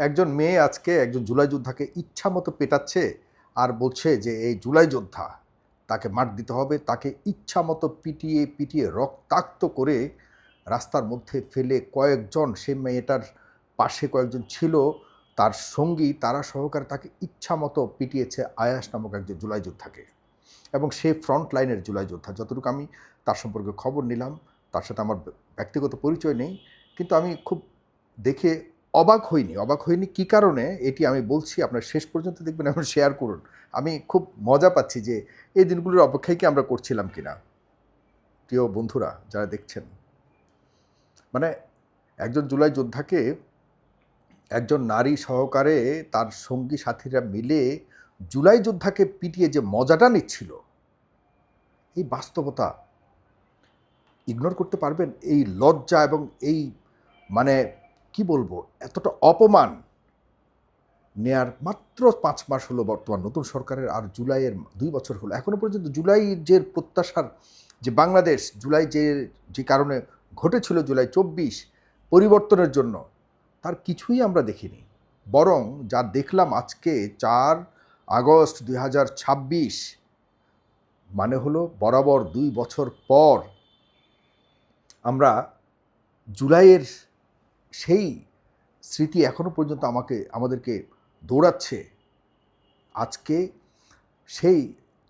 একজন মেয়ে আজকে একজন জুলাই যোদ্ধাকে ইচ্ছা মতো পেটাচ্ছে আর বলছে যে এই জুলাই যোদ্ধা তাকে মার দিতে হবে, তাকে ইচ্ছা মতো পিটিয়ে পিটিয়ে রক্তাক্ত করে রাস্তার মধ্যে ফেলে কয়েকজন, সে মেয়েটার পাশে কয়েকজন ছিল তার সঙ্গী, তারা সহকারে তাকে ইচ্ছা মতো পিটিয়েছে আয়াস নামক একজন জুলাই যোদ্ধাকে। এবং সে ফ্রন্ট লাইনের জুলাই যোদ্ধা, যতটুকু আমি তার সম্পর্কে খবর নিলাম, তার সাথে আমার ব্যক্তিগত পরিচয় নেই, কিন্তু আমি খুব দেখে অবাক হইনি কী কারণে এটি আমি বলছি, আপনার শেষ পর্যন্ত দেখবেন এবং শেয়ার করুন। আমি খুব মজা পাচ্ছি যে এই দিনগুলোর অপেক্ষায় কি আমরা করছিলাম কিনা, প্রিয় বন্ধুরা যারা দেখছেন। মানে একজন জুলাই যোদ্ধাকে একজন নারী সহকারে তার সঙ্গী সাথীরা মিলে জুলাই যোদ্ধাকে পিটিয়ে যে মজাটা নিচ্ছিল, এই বাস্তবতা ইগনোর করতে পারবেন? এই লজ্জা এবং এই মানে কি বলবো, এতটা অপমান নেয়ার মাত্র ৫ মাস হলো বর্তমান নতুন সরকারের, আর জুলাইয়ের ২ বছর হলো। এখনো পর্যন্ত জুলাই যে প্রত্যাশার যে বাংলাদেশ, জুলাই যে কারণে ঘটেছিল জুলাই ২৪ পরিবর্তনের জন্য, তার কিছুই আমরা দেখিনি। বরং যা দেখলাম আজকে ৪ আগস্ট ২০২৬, মানে হলো বরাবর ২ বছর পর আমরা জুলাইয়ের সেই স্মৃতি এখনো পর্যন্ত আমাদেরকে দৌড়াচ্ছে। আজকে সেই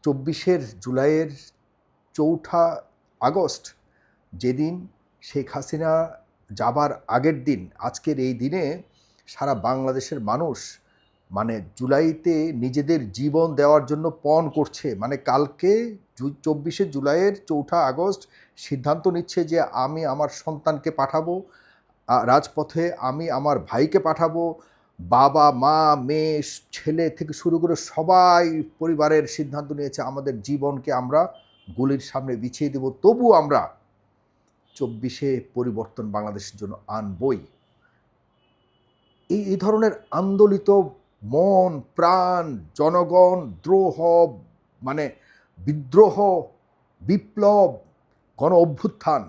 ২৪ জুলাইয়ের ৪ আগস্ট, যেদিন শেখ হাসিনা যাবার আগের দিন, আজকের এই দিনে সারা বাংলাদেশের মানুষ মানে জুলাইতে নিজেদের জীবন দেওয়ার জন্য পণ করছে। মানে কালকে ২৪ জুলাইয়ের ৪ আগস্ট সিদ্ধান্ত নিচ্ছে যে আমি আমার সন্তানকে পাঠাবো রাজপথে, আমি আমার ভাইকে পাঠাবো, বাবা মা মেয়ে ছেলে থেকে শুরু করে সবাই পরিবারের সিদ্ধান্ত নিয়েছে আমাদের জীবনকে আমরা গুলির সামনে বিছিয়ে দেব, তবু আমরা ২৪ পরিবর্তন বাংলাদেশের জন্য আনবই। এই ধরনের আন্দোলিত মন প্রাণ, জনগণ, দ্রোহ, মানে বিদ্রোহ, বিপ্লব, গণ অভ্যুত্থান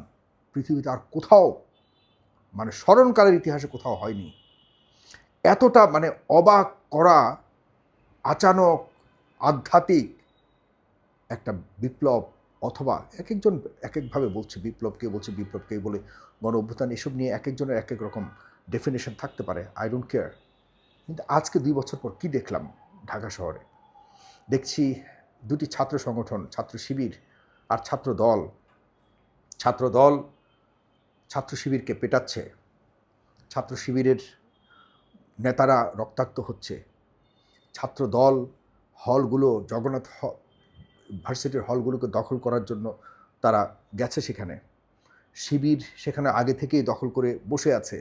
পৃথিবীতে আর কোথাও, মানে স্মরণকালের ইতিহাসে কোথাও হয়নি। এতটা মানে অবাক করা, আচানক, আধ্যাত্মিক একটা বিপ্লব, অথবা এক একজন এক একভাবে বলছে বিপ্লব, কেউ বলছে বিপ্লব, কেউ বলে গণ অভ্যুত্থান, এসব নিয়ে এক একজনের এক এক রকম ডেফিনেশন থাকতে পারে, আই ডোন্ট কেয়ার। কিন্তু আজকে ২ বছর পর কী দেখলাম ঢাকা শহরে? দেখছি দুটি ছাত্র সংগঠন, ছাত্র শিবির আর ছাত্রদল ছাত্র শিবিরকে পেটাচ্ছে, ছাত্র শিবিরের নেতারা রক্তাক্ত হচ্ছে, ছাত্রদল হলগুলো, জগন্নাথ ভার্সিটির হলগুলোকে দখল করার জন্য তারা গেছে সেখানে, শিবির সেখানে আগে থেকেই দখল করে বসে আছে,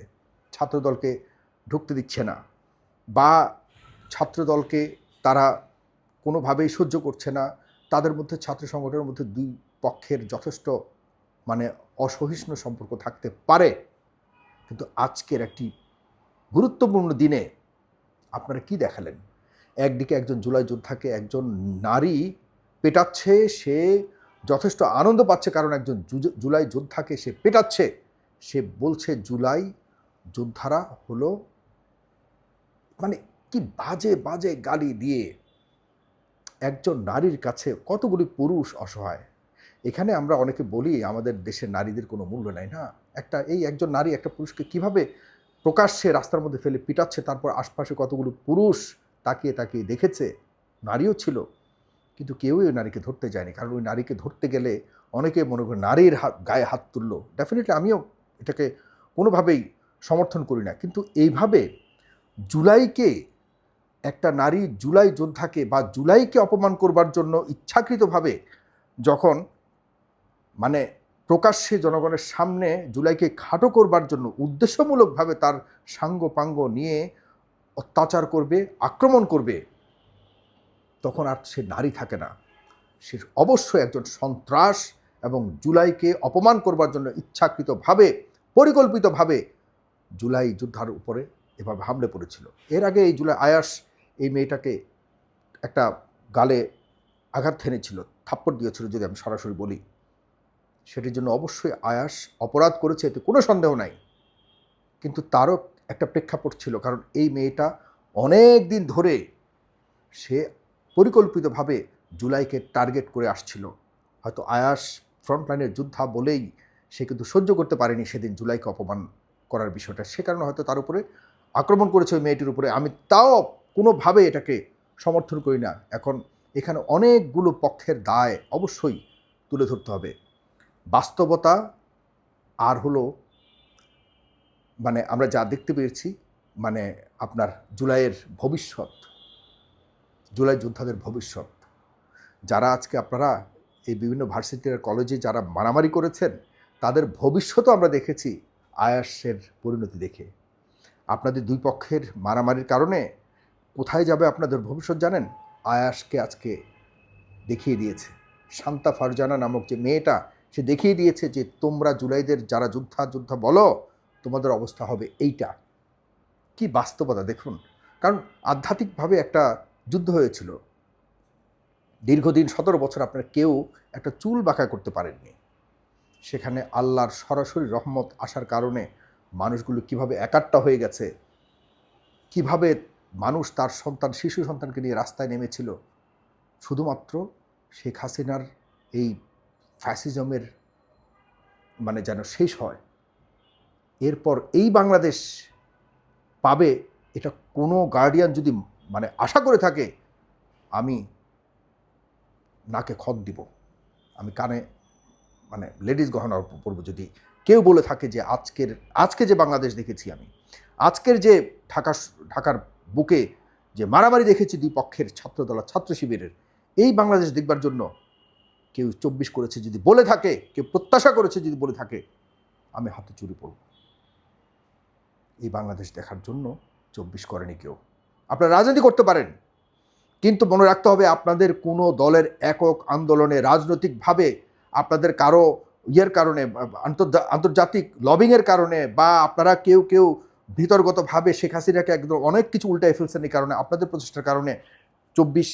ছাত্রদলকে ঢুকতে দিচ্ছে না, বা ছাত্রদলকে তারা কোনোভাবেই সহ্য করছে না। তাদের মধ্যে, ছাত্র সংগঠনের মধ্যে দুই পক্ষের যথেষ্ট মানে অসহিষ্ণু সম্পর্ক থাকতে পারে, কিন্তু আজকের একটি গুরুত্বপূর্ণ দিনে আপনারা কি দেখালেন? একদিকে একজন জুলাই যোদ্ধাকে একজন নারী পেটাচ্ছে, সে যথেষ্ট আনন্দ পাচ্ছে কারণ একজন জুলাই যোদ্ধাকে সে পেটাচ্ছে, সে বলছে জুলাই যোদ্ধারা হলো, মানে কি বাজে বাজে গালি দিয়ে একজন নারীর কাছে কতগুলি পুরুষ অসহায়। এখানে আমরা অনেকে বলি আমাদের দেশের নারীদের কোনো মূল্য নাই, না, একজন নারী একটা পুরুষকে কিভাবে প্রকাশ্যে রাস্তার মধ্যে ফেলে পিটাচ্ছে, তারপর আশপাশে কতগুলো পুরুষ তাকিয়ে তাকিয়ে দেখেছে, নারীও ছিল, কিন্তু কেউই ওই নারীকে ধরতে যায়নি, কারণ ওই নারীকে ধরতে গেলে অনেকে মনে করে নারীর গায়ে হাত তুললো। ডেফিনেটলি আমিও এটাকে কোনোভাবেই সমর্থন করি না, কিন্তু এইভাবে জুলাইকে, একটা নারী জুলাই যোদ্ধাকে বা জুলাইকে অপমান করবার জন্য ইচ্ছাকৃতভাবে যখন মানে প্রকাশ্যে জনগণের সামনে জুলাইকে খাটো করবার জন্য উদ্দেশ্যমূলকভাবে তার সাঙ্গ পাঙ্গ নিয়ে অত্যাচার করবে, আক্রমণ করবে, তখন আর সে নারী থাকে না, সে অবশ্যই একজন সন্ত্রাস, এবং জুলাইকে অপমান করবার জন্য ইচ্ছাকৃতভাবে পরিকল্পিতভাবে জুলাই যোদ্ধার উপরে এভাবে হামলে পড়েছিল। এর আগে এই জুলাই আয়াস এই মেয়েটাকে একটা গালে আঘাত হেনেছিল, থাপ্পড় দিয়েছিল, যদি আমি সরাসরি বলি, সেটির জন্য অবশ্যই আয়াস অপরাধ করেছে, এতে কোনো সন্দেহ নাই, কিন্তু তারও একটা প্রেক্ষাপট ছিল, কারণ এই মেয়েটা অনেক দিন ধরে সে পরিকল্পিতভাবে জুলাইকে টার্গেট করে আসছিল। হয়তো আয়াস ফ্রন্টলাইনের যোদ্ধা বলেই সে কিন্তু সহ্য করতে পারেনি সেদিন জুলাইকে অপমান করার বিষয়টা, সে কারণে হয়তো তার উপরে আক্রমণ করেছে ওই মেয়েটির উপরে। আমি তাও কোনোভাবে এটাকে সমর্থন করি না। এখন এখানে অনেকগুলো পক্ষের দায় অবশ্যই তুলে ধরতে হবে। বাস্তবতা আর হলো মানে আমরা যা দেখতে পেয়েছি, মানে আপনার জুলাইয়ের ভবিষ্যৎ, জুলাই যোদ্ধাদের ভবিষ্যৎ, যারা আজকে আপনারা এই বিভিন্ন ভার্সিটির কলেজে যারা মারামারি করেছেন, তাদের ভবিষ্যতও আমরা দেখেছি আয়াসের পরিণতি দেখে। আপনাদের দুই পক্ষের মারামারির কারণে কোথায় যাবে আপনাদের ভবিষ্যৎ জানেন? আয়াসকে আজকে দেখিয়ে দিয়েছে, শান্তা ফারজানা নামক যে মেয়েটা, সে দেখিয়ে দিয়েছে যে তোমরা জুলাইদের যারা যোদ্ধা বলো, তোমাদের অবস্থা হবে এইটা। কি বাস্তবতা দেখুন। কারণ আধ্যাত্মিকভাবে একটা যুদ্ধ হয়েছিল, দীর্ঘদিন 17 বছর আপনার কেউ একটা চুল বাঁকা করতে পারেননি। সেখানে আল্লাহর সরাসরি রহমত আসার কারণে মানুষগুলো কিভাবে একাট্টা হয়ে গেছে, কিভাবে মানুষ তার সন্তান, শিশু সন্তানকে নিয়ে রাস্তায় নেমেছিল, শুধুমাত্র শেখ হাসিনার এই ফ্যাসিজমের মানে যেন শেষ হয়। এরপর এই বাংলাদেশ পাবে, এটা কোনো গার্ডিয়ান যদি মানে আশা করে থাকে, আমি নাকে খত দিব, আমি কানে মানে লেডিস গহনা পরবো যদি কেউ বলে থাকে যে আজকে যে বাংলাদেশ দেখেছি আমি, আজকের যে ঢাকার বুকে যে মারামারি দেখেছি দুই পক্ষের ছাত্রদল ছাত্র শিবিরের, এই বাংলাদেশ দেখবার জন্য কেউ 24 করেছে যদি বলে থাকে, কেউ প্রত্যাশা করেছে যদি বলে থাকে, আমি হাতে চুরি পড়ব। এই বাংলাদেশ দেখার জন্য 24 করেনি কেউ। আপনারা রাজনীতি করতে পারেন, কিন্তু মনে রাখতে হবে আপনাদের কোনো দলের একক আন্দোলনে রাজনৈতিকভাবে আপনাদের কারো ইয়ের কারণে, আন্তর্জাতিক লবিংয়ের কারণে, বা আপনারা কেউ ভিতরগতভাবে শেখ হাসিনাকে একদম অনেক কিছু উল্টায় ফেলছেন, এই কারণে আপনাদের প্রচেষ্টার কারণে 24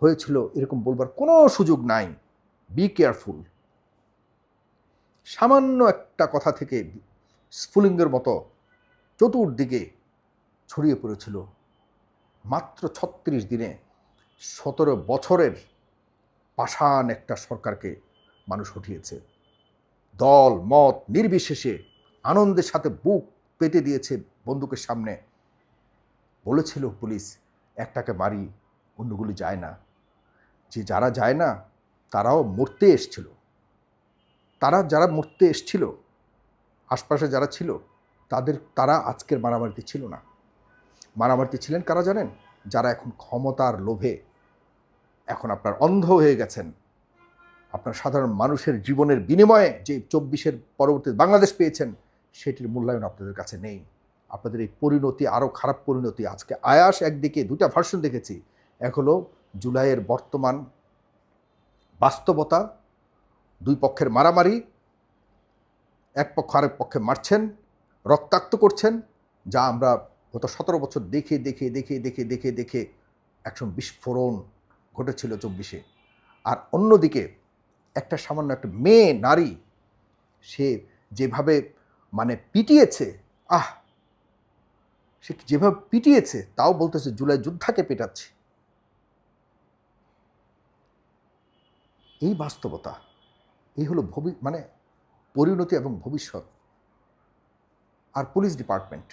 হয়েছিল এরকম বলবার কোনো সুযোগ নাই। Be careful. সামান্য একটা কথা থেকে স্ফুলিঙ্গের মতো চতুর্দিকে ছড়িয়ে পড়েছিল মাত্র 36 দিনে 17 বছরের পাষাণ একটা সরকারকে মানুষ উঠিয়েছে। দল মত নির্বিশেষে আনন্দের সাথে বুক পেতে দিয়েছে বন্দুকের সামনে। বলেছিল পুলিশ, একটাকে মারি অন্যগুলি যায় না। যে যারা যায় না তারাও মরতে এসছিল, যারা মরতে এসছিল আশপাশে যারা ছিল তারা আজকের মারামারিতে ছিল না। মারামারিতে ছিলেন কারা জানেন? যারা এখন ক্ষমতার লোভে এখন আপনার অন্ধ হয়ে গেছেন। আপনার সাধারণ মানুষের জীবনের বিনিময়ে যে 24-এর পরবর্তী বাংলাদেশ পেয়েছেন, সেটির মূল্যায়ন আপনাদের কাছে নেই। আপনাদের এই পরিণতি আরও খারাপ পরিণতি। আজকে আয়াস একদিকে, দুটা ভার্সন দেখেছি, এক হলো জুলাইয়ের বর্তমান বাস্তবতা, দুই পক্ষের মারামারি, এক পক্ষ আরেক পক্ষে মারছেন, রক্তাক্ত করছেন, যা আমরা গত 17 বছর দেখে একজন বিস্ফোরণ ঘটেছিল 24-এ। আর অন্যদিকে একটা সামান্য একটা মেয়ে নারী, সে যেভাবে মানে পিটিয়েছে, সে যেভাবে পিটিয়েছে, তাও বলতেছে জুলাই যোদ্ধাকে পেটাচ্ছে। এই বাস্তবতা, এই হলো মানে পরিণতি এবং ভবিষ্যৎ। আর পুলিশ ডিপার্টমেন্ট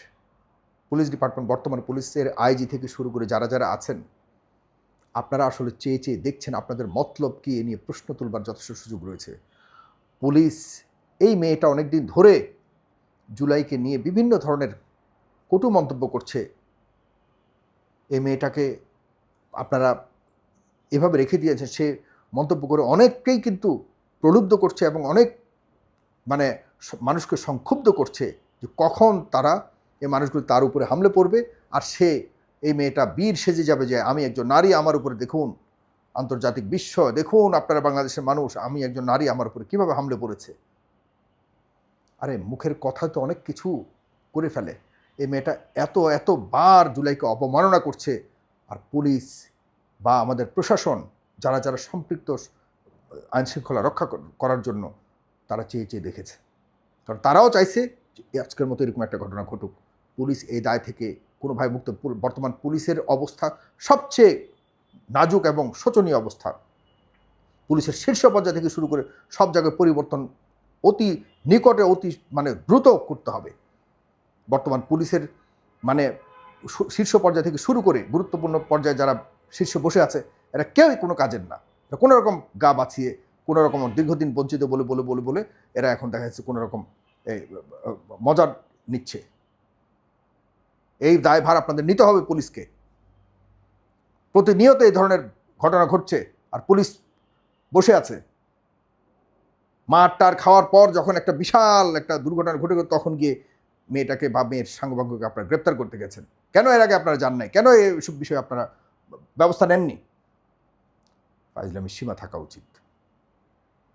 বর্তমানে পুলিশের আইজি থেকে শুরু করে যারা আছেন, আপনারা আসলে চেয়ে দেখছেন আপনাদের মতলব কি, এ নিয়ে প্রশ্ন তুলবার যথেষ্ট সুযোগ রয়েছে। পুলিশ এই মেয়েটা অনেকদিন ধরে জুলাইকে নিয়ে বিভিন্ন ধরনের কটু মন্তব্য করছে। এই মেয়েটাকে আপনারা এভাবে রেখে দিয়েছেন, সে মন্তব্য করে অনেককেই কিন্তু প্রলুব্ধ করছে এবং অনেক মানে মানুষকে সংক্ষুব্ধ করছে যে কখন তারা এই মানুষগুলো তার উপরে হামলে পড়বে, আর সে এই মেয়েটা বীর সেজে যাবে যে আমি একজন নারী, আমার উপরে দেখুন আন্তর্জাতিক বিশ্ব, দেখুন আপনারা বাংলাদেশের মানুষ, আমি একজন নারী, আমার উপরে কীভাবে হামলে পড়েছে। আরে মুখের কথা তো অনেক কিছু করে ফেলে। এই মেয়েটা এত বার জুলাইকে অপমাননা করছে, আর পুলিশ বা আমাদের প্রশাসন যারা সম্পৃক্ত আইনশৃঙ্খলা রক্ষা করার জন্য, তারা চেয়ে দেখেছে। কারণ তারাও চাইছে যে আজকের মতো এরকম একটা ঘটনা ঘটুক, পুলিশ এই দায় থেকে কোনোভাবে মুক্ত। বর্তমান পুলিশের অবস্থা সবচেয়ে নাজুক এবং শোচনীয় অবস্থা। পুলিশের শীর্ষ পর্যায় থেকে শুরু করে সব জায়গায় পরিবর্তন অতি নিকটে, অতি মানে দ্রুত করতে হবে। বর্তমান পুলিশের মানে শীর্ষ পর্যায় থেকে শুরু করে গুরুত্বপূর্ণ পর্যায়ে যারা শীর্ষে বসে আছে, এরা কেউই কোনো কাজের না। কোনো রকম গা বাঁচিয়ে, কোনো রকম দীর্ঘদিন বঞ্চিত বলে বলে বলে বলে এরা এখন দেখা যাচ্ছে কোনো রকম মজা নিচ্ছে। এই দায়ভার আপনাদের নিতে হবে পুলিশকে। প্রতিনিয়ত এই ধরনের ঘটনা ঘটছে আর পুলিশ বসে আছে। মারটার খাওয়ার পর যখন একটা বিশাল একটা দুর্ঘটনা ঘটে গেল, তখন গিয়ে মেয়েটাকে বা মেয়ের সাঙ্গপাঙ্গকে আপনারা গ্রেপ্তার করতে গেছেন। কেন এর আগে আপনারা যান নাই? কেন এইসব বিষয়ে আপনারা ব্যবস্থা নেননি? ফাজলামির সীমা থাকা উচিত।